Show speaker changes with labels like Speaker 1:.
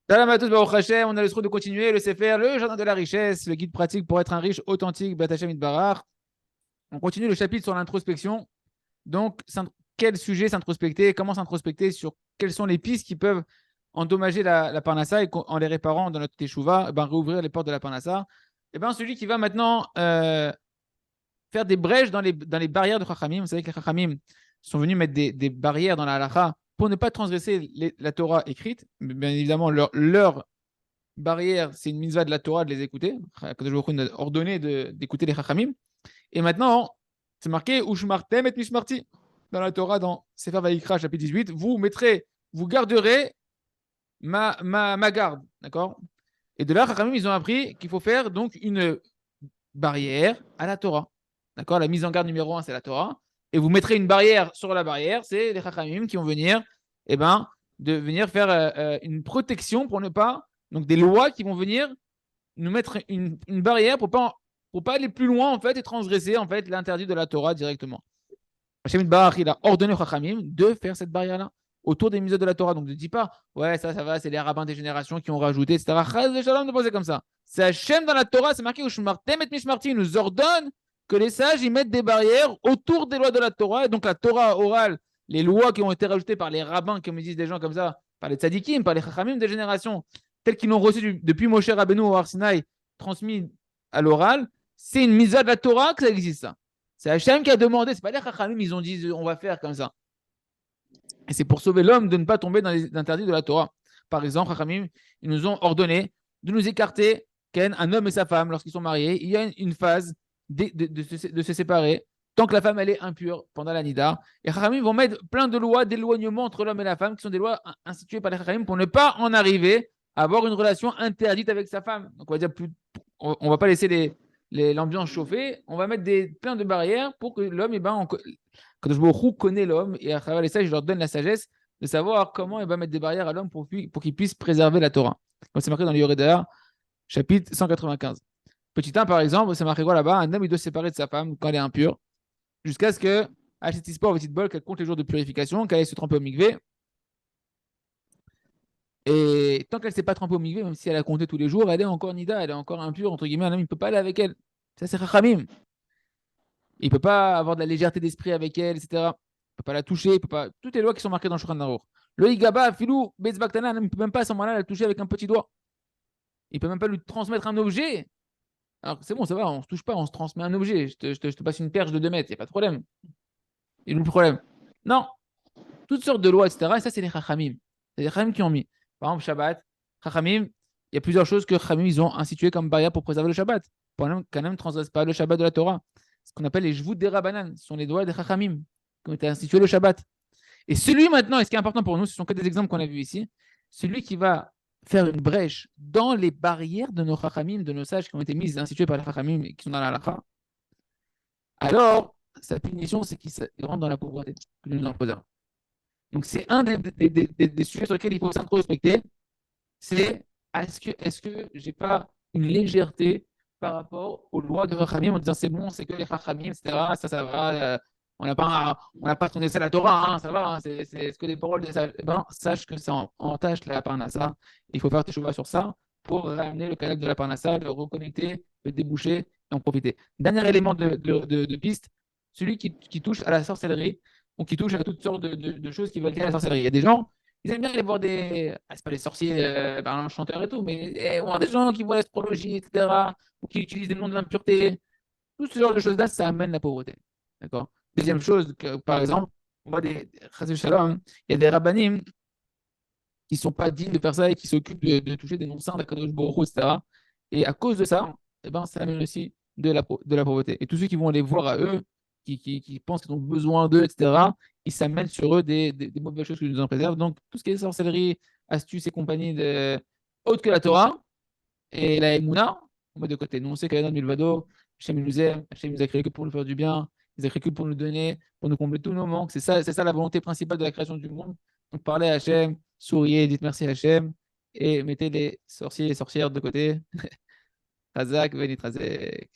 Speaker 1: Salam à tous, Baruch Hashem. On a le droit de continuer le Sefer, le jardin de la richesse, le guide pratique pour être un riche authentique, Bat Hashem Itbarach. On continue le chapitre sur l'introspection. Donc, quel sujet s'introspecter, comment s'introspecter, sur quelles sont les pistes qui peuvent endommager la parnassa et en les réparant dans notre teshuva, réouvrir les portes de la parnassa. Celui qui va maintenant faire des brèches dans les barrières de Chachamim. Vous savez que les Chachamim sont venus mettre des barrières dans la halakha pour ne pas transgresser la Torah écrite. Bien évidemment, leur barrière, c'est une mitzvah de la Torah de les écouter. Kadosh Baruch Hu nous a ordonné d'écouter les Chachamim. Et maintenant, c'est marqué Ushmartem et Mishmarti dans la Torah, dans Sefer Vayikra, chapitre 18. Vous garderez ma garde. D'accord. Et de là, Chachamim, ils ont appris qu'il faut faire donc une barrière à la Torah. D'accord. La mise en garde numéro 1, c'est la Torah. Et vous mettrez une barrière sur la barrière, c'est les Chachamim qui vont venir, de venir faire une protection pour ne pas. Donc des lois qui vont venir nous mettre une barrière pour pas aller plus loin en fait et transgresser en fait l'interdit de la Torah directement. Hachem Barach, il a ordonné aux Chachamim de faire cette barrière-là autour des mitzvot de la Torah. Donc ne dis pas, ouais, ça va, c'est les rabbins des générations qui ont rajouté, etc. Chaz de Shalom de penser comme ça. C'est Hachem dans la Torah, c'est marqué Ushmartem et Mishmarti, il nous ordonne que les sages y mettent des barrières autour des lois de la Torah. Et donc la Torah orale, les lois qui ont été rajoutées par les rabbins, comme ils disent des gens comme ça, par les tzadikim, par les Chachamim des générations, tels qu'ils l'ont reçu depuis Moshe Rabbeinu au Har Sinaï, transmis à l'oral, c'est une mitzvah de la Torah que ça existe ça. C'est Hachem qui a demandé, c'est pas les Chachamim, ils ont dit on va faire comme ça. Et c'est pour sauver l'homme de ne pas tomber dans les interdits de la Torah. Par exemple, Chachamim, ils nous ont ordonné de nous écarter, un homme et sa femme, lorsqu'ils sont mariés, il y a une phase de se séparer tant que la femme elle est impure pendant la nida. Et Chachamim vont mettre plein de lois d'éloignement entre l'homme et la femme, qui sont des lois instituées par les Chachamim pour ne pas en arriver à avoir une relation interdite avec sa femme. Donc on va dire on va pas laisser l'ambiance chauffer, on va mettre plein de barrières pour que l'homme, quand je connais l'homme et à travers les sages, je leur donne la sagesse de savoir comment il va mettre des barrières à l'homme pour qu'il puisse préserver la Torah. Comme c'est marqué dans le Yoredar, chapitre 195. Petit 1, par exemple, c'est marqué quoi là-bas? Un homme, il doit se séparer de sa femme quand elle est impure, jusqu'à ce que, à cette histoire, petite bol, qu'elle compte les jours de purification, qu'elle aille se tremper au mikvé. Et tant qu'elle ne s'est pas trempée au mikvé, même si elle a compté tous les jours, elle est encore nida, elle est encore impure, entre guillemets, un homme, il ne peut pas aller avec elle. Ça, c'est Chachamim. Il ne peut pas avoir de la légèreté d'esprit avec elle, etc. Il ne peut pas la toucher, il peut pas. Toutes les lois qui sont marquées dans le Shulchan Aruch. Le Igaba, Filou, Betzbaktana, il ne peut même pas à ce moment-là la toucher avec un petit doigt. Il ne peut même pas lui transmettre un objet. Alors c'est bon, ça va, on ne se touche pas, on se transmet un objet. Je te passe une perche de 2 mètres, il n'y a pas de problème. Il y a le problème. Non, toutes sortes de lois, etc. Et ça, c'est les Chachamim. C'est les Chachamim qui ont mis. Par exemple, Shabbat, Chachamim, il y a plusieurs choses que Chachamim ils ont instituées comme barrière pour préserver le Shabbat. Pour qu'un homme ne transgresse pas le Shabbat de la Torah. Ce qu'on appelle les Jvout des Rabbanan, ce sont les doigts des Chachamim qui ont été institués le Shabbat. Et celui maintenant, et ce qui est important pour nous, ce sont que des exemples qu'on a vus ici, celui qui va faire une brèche dans les barrières de nos Chachamim, de nos sages qui ont été mises, instituées par les Chachamim et qui sont dans la halakha, alors sa punition, c'est qu'il rentre dans la pauvreté que nous imposons. Donc c'est un des sujets sur lesquels il faut s'introspecter, c'est est-ce que j'ai pas une légèreté par rapport aux lois de Chachamim en disant c'est bon, c'est que les Chachamim, etc. Ça va. On n'a pas tourné ça la Torah, hein, ça va, hein, c'est ce que les paroles de ça. Sache que ça entache la parnassa. Il faut faire tes choix sur ça pour ramener le canal de la parnassa, le reconnecter, le déboucher et en profiter. Dernier élément de piste, celui qui touche à la sorcellerie ou qui touche à toutes sortes de choses qui veulent lier à la sorcellerie. Il y a des gens, ils aiment bien aller voir c'est pas des sorciers, chanteurs et tout, mais voir des gens qui voient l'astrologie, etc., ou qui utilisent des noms de l'impureté. Tout ce genre de choses-là, ça amène la pauvreté. D'accord. Deuxième chose, par exemple, on voit il y a des rabbinim qui ne sont pas dignes de faire ça et qui s'occupent de toucher des noms saints d'Akadosh Baruch Hu, etc. Et à cause de ça, ça amène aussi de la pauvreté. Et tous ceux qui vont aller voir à eux, qui pensent qu'ils ont besoin d'eux, etc., ils s'amènent sur eux des mauvaises choses que nous en préservent. Donc, tout ce qui est sorcellerie, astuces et compagnie autre que la Torah et la Emouna, on met de côté. Nous, on sait qu'Adam Milvado, Hachem nous aime, Hachem nous a créé que pour nous faire du bien, il nous a créé que pour nous donner, pour nous combler tous nos manques. C'est ça la volonté principale de la création du monde. Donc, parlez à Hachem, souriez, dites merci à Hachem et mettez les sorciers et sorcières de côté. Razak, Benit Razek.